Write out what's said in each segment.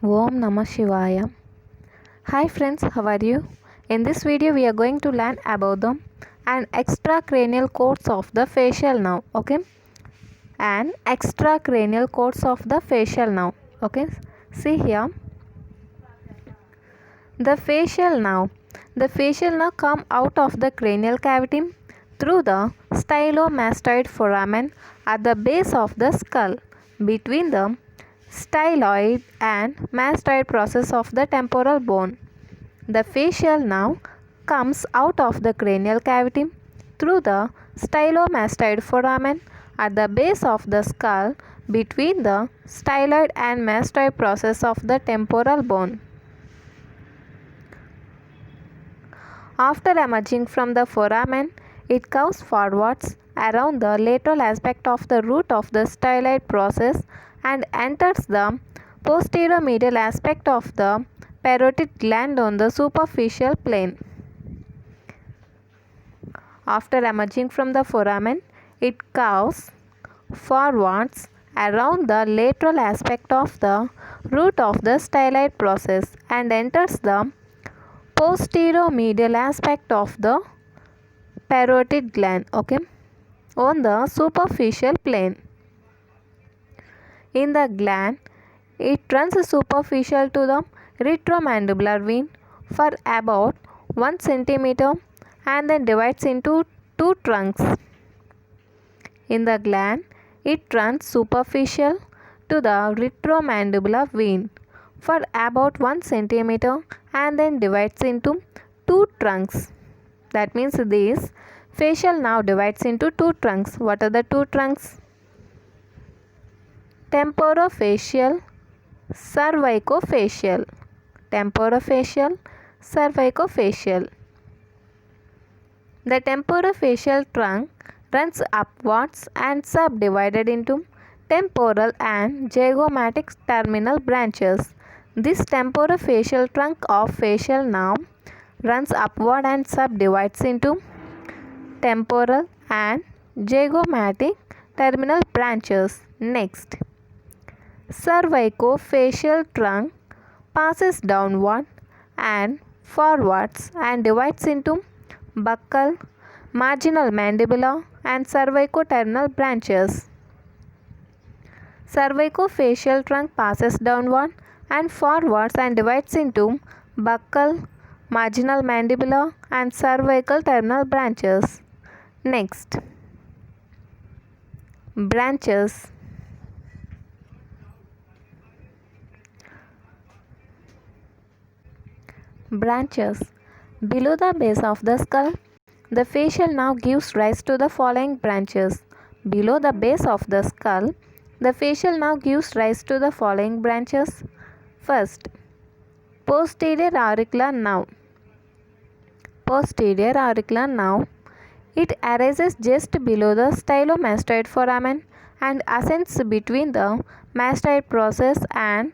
Om Namah Shivaya. Hi friends, how are you? In this video we are going to learn about the an extracranial course of the facial nerve. Okay, an extracranial course of the facial nerve. Okay, see here the facial nerve. The facial nerve come out of the cranial cavity through the stylomastoid foramen at the base of the skull between the styloid and mastoid process of the temporal bone. The facial nerve comes out of the cranial cavity through the stylomastoid foramen at the base of the skull between the styloid and mastoid process of the temporal bone. After emerging from the foramen, it curves forwards around the lateral aspect of the root of the styloid process and enters the posterior medial aspect of the parotid gland on the superficial plane. After emerging from the foramen, it curves forwards around the lateral aspect of the root of the styloid process and enters the posterior medial aspect of the parotid gland, on the superficial plane. In the gland, it runs superficial to the retromandibular vein for about 1 centimeter and then divides into two trunks. In the gland, it runs superficial to the retromandibular vein for about 1 centimeter and then divides into two trunks. That means this facial nerve divides into two trunks. What are the two trunks? Temporofacial, cervicofacial. Temporofacial, cervicofacial. The temporofacial trunk runs upwards and subdivided into temporal and zygomatic terminal branches. This temporofacial trunk of facial nerve runs upward and subdivides into temporal and zygomatic terminal branches. Next, cervicofacial trunk passes downward and forwards and divides into buccal, marginal mandibular and cervicoterminal branches. Cervicofacial trunk passes downward and forwards and divides into buccal, marginal mandibular and cervical terminal branches. Next, branches. Branches. Below the base of the skull, the facial nerve gives rise to the following branches. Below the base of the skull, the facial nerve gives rise to the following branches. First, posterior auricular nerve. Posterior auricular nerve. It arises just below the stylomastoid foramen and ascends between the mastoid process and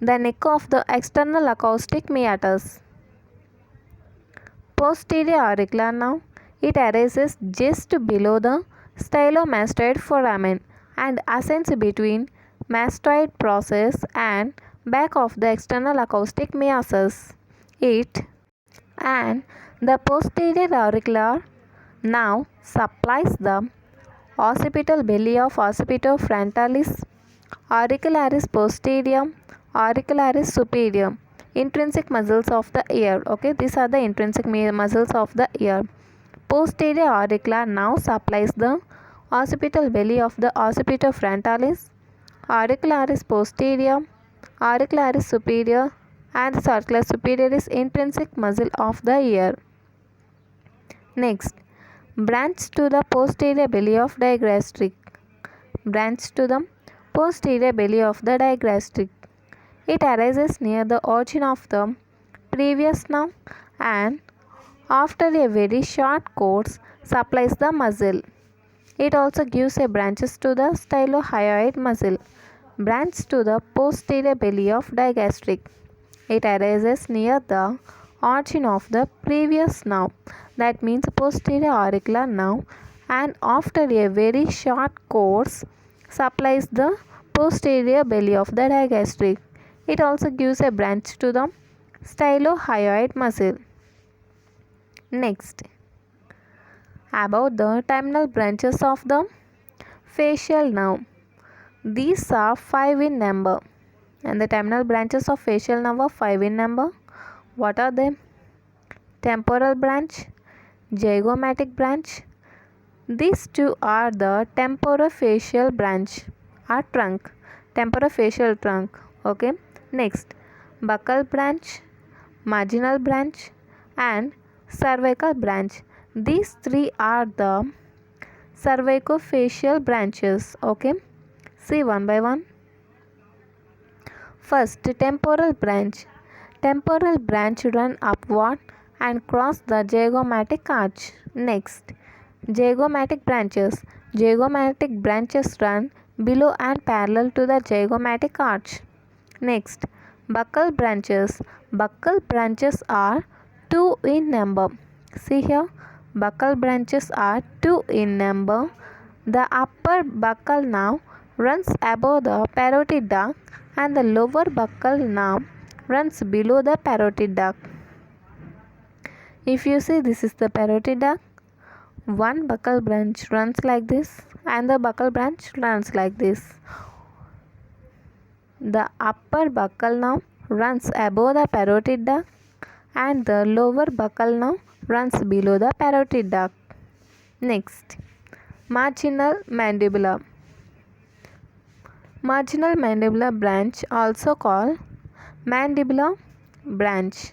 the neck of the external acoustic meatus. Posterior auricular nerve. It arises just below the stylomastoid foramen and ascends between mastoid process and back of the external acoustic meatus. The posterior auricular nerve supplies the occipital belly of occipitor frontalis, auricularis posterior, auricularis superior, intrinsic muscles of the ear. These are the intrinsic muscles of the ear. Posterior auricular nerve supplies the occipital belly of the occipitor frontalis, auricularis posterior, auricularis superior, and the auricularis superior is intrinsic muscle of the ear. Next, branch to the posterior belly of digastric. Branch to the posterior belly of the digastric. It arises near the origin of the previous nerve and after a very short course supplies the muscle. It also gives a branches to the stylohyoid muscle. Branch to the posterior belly of digastric. It arises near the origin of the previous nerve, that means posterior auricular nerve, and after a very short course supplies the posterior belly of the digastric. It also gives a branch to the stylohyoid muscle. Next, about the terminal branches of the facial nerve. These are 5 in number, and the terminal branches of facial nerve are 5 in number. What are they? Temporal branch, zygomatic branch. These two are the temporofacial branch or trunk, temporofacial trunk. Okay. Next, buccal branch, marginal branch, and cervical branch. These three are the cervicofacial branches. Okay. See one by one. First, temporal branch. Temporal branch run upward and cross the zygomatic arch. Next, zygomatic branches. Zygomatic branches run below and parallel to the zygomatic arch. Next, buccal branches. Buccal branches are 2 in number. See here, buccal branches are 2 in number. The upper buccal nerve runs above the parotid duct and the lower buccal nerve runs below the parotid duct. If you see, this is the parotid duct. One buccal branch runs like this and the buccal branch runs like this. The upper buccal nerve runs above the parotid duct and the lower buccal nerve runs below the parotid duct. Next, marginal mandibular. Marginal mandibular branch, also called mandibular branch,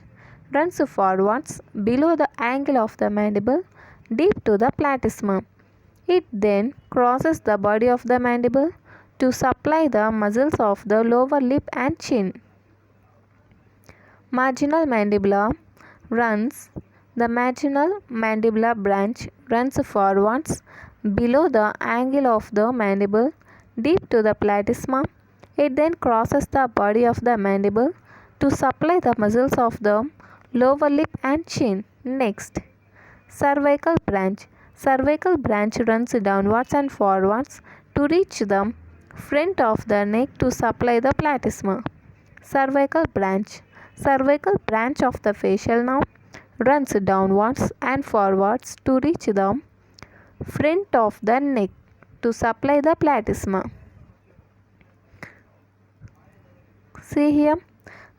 runs forwards below the angle of the mandible deep to the platysma. It then crosses the body of the mandible to supply the muscles of the lower lip and chin. Marginal mandibular runs. The marginal mandibular branch runs forwards below the angle of the mandible deep to the platysma. It then crosses the body of the mandible to supply the muscles of the lower lip and chin. Next, cervical branch. Cervical branch runs downwards and forwards to reach the front of the neck to supply the platysma. Cervical branch. Cervical branch of the facial nerve runs downwards and forwards to reach the front of the neck to supply the platysma. See here,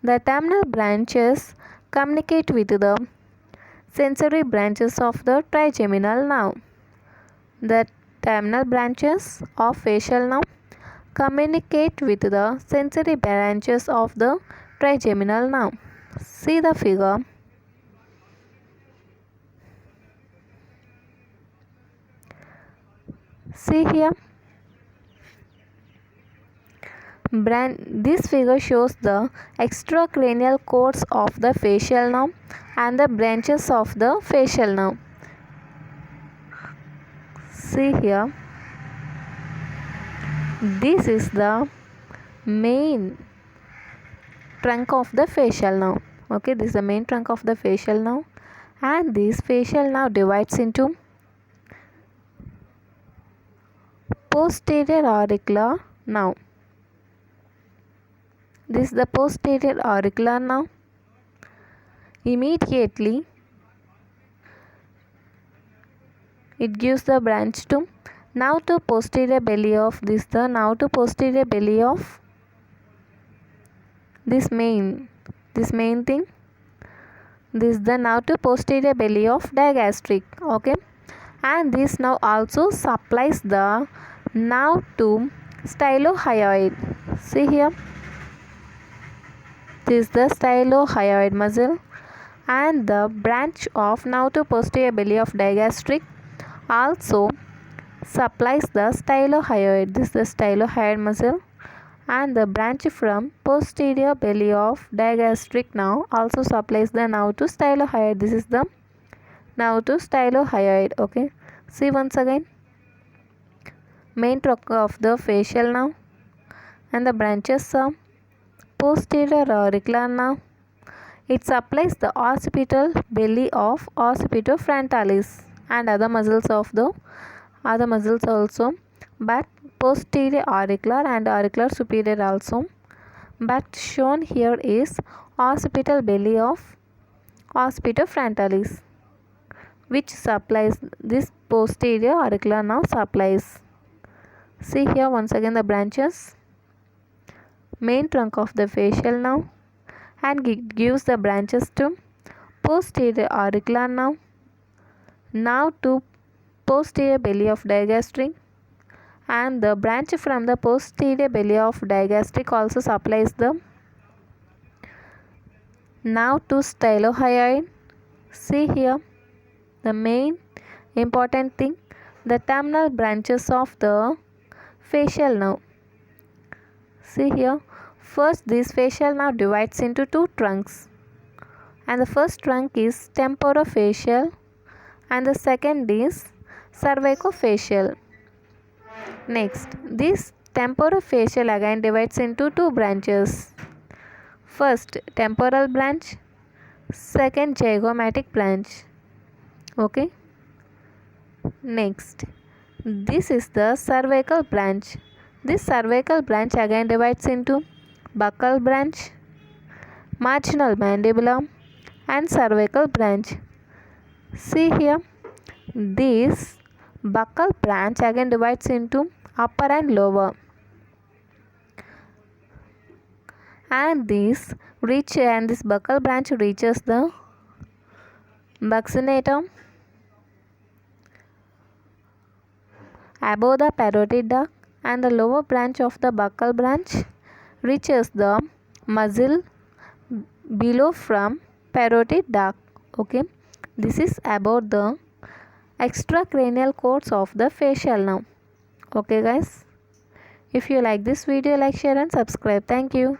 the terminal branches communicate with the sensory branches of the trigeminal nerve. The terminal branches of facial nerve communicate with the sensory branches of the trigeminal nerve. See the figure. See here, this figure shows the extracranial cords of the facial nerve and the branches of the facial nerve. See here, this is the main trunk of the facial nerve. Okay, this is the main trunk of the facial nerve, and this facial nerve divides into posterior auricular nerve. This is the posterior auricular nerve. Immediately, it gives the branch to now to posterior belly of this, the now to posterior belly of this main thing. This is the now to posterior belly of digastric. Okay, and this now also supplies the nerve to stylohyoid. See here, this is the stylohyoid muscle, and the branch of now to posterior belly of digastric also supplies the stylohyoid. This is the stylohyoid muscle, and the branch from posterior belly of digastric now also supplies the nerve to stylohyoid. This is the nerve to stylohyoid. Okay, see once again, main trunk of the facial nerve, and the branches are posterior auricular nerve. It supplies the occipital belly of occipitofrontalis and other muscles also, but posterior auricular and auricular superior also. but shown here is occipital belly of Occipiter frontalis, which supplies this posterior auricular nerve supplies. See here once again the branches, main trunk of the facial nerve, and it gives the branches to posterior auricular nerve, now to posterior belly of digastric, and the branch from the posterior belly of digastric also supplies the now to stylohyoid. See here the main important thing, the terminal branches of the facial nerve. See here, first this facial nerve divides into two trunks, and the first trunk is temporofacial and the second is cervicofacial. Next, this temporofacial again divides into two branches. First temporal branch, second zygomatic branch. Okay. Next, this is the cervical branch. This cervical branch again divides into buccal branch, marginal mandibular, and cervical branch. See here, this buccal branch again divides into upper and lower, and this buccal branch reaches the buccinatum above the parotid duct, and the lower branch of the buccal branch reaches the muzzle below from parotid duct. Okay, this is about the extracranial codes of the facial nerve. Okay guys, if you like this video, like, share and subscribe. Thank you.